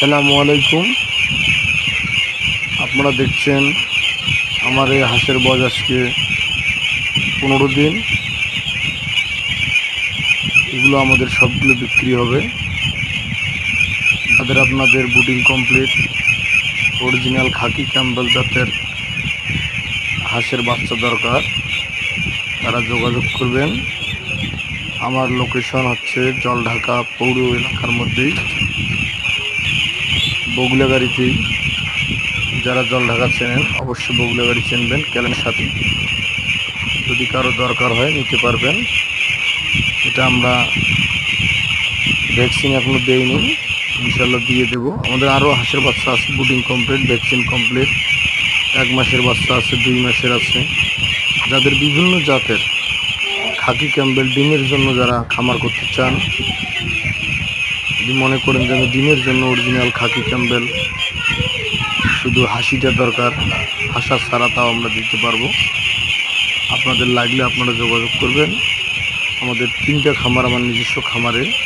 আসসালামু আলাইকুম। আপনারা দেখছেন আমার এই হাঁসের বয়স আজকে 15 দিন। এগুলো আমাদের সবগুলো বিক্রি হবে। তাদের আপনাদের বুডিং কমপ্লিট অরিজিনাল খাকি ক্যাম্বেল জাতের হাঁসের বাচ্চা দরকার, তারা যোগাযোগ করবেন। আমার লোকেশন হচ্ছে জলঢাকা পৌর এলাকার মধ্যেই, বগুলাগাড়িতেই। যারা জলঢাকা চেনেন অবশ্যই বগুলাগাড়ি চিনবেন, ক্যালের সাথে। যদি কারো দরকার হয় নিতে পারবেন। এটা আমরা ভ্যাকসিন এখনও দেইনি, ইনশাল্লাহ দিয়ে দেব। আমাদের আরও হাঁসের বাচ্চা আছে, বুডিং কমপ্লিট, ভ্যাকসিন কমপ্লিট। 1 মাসের বাচ্চা আছে, 2 মাসের আছে। যাদের বিভিন্ন জাতের খাকি ক্যাম্বেল ডিমের জন্য যারা খামার করতে চান, যদি মনে করেন যে আমি ডিমের জন্য অরিজিনাল খাকি ক্যাম্বেল, শুধু হাসিটা দরকার, হাসা ছাড়া তাও আমরা দিতে পারবো। আপনাদের লাগলে আপনারা যোগাযোগ করবেন। আমাদের 3টা খামার, আমার নিজস্ব খামারে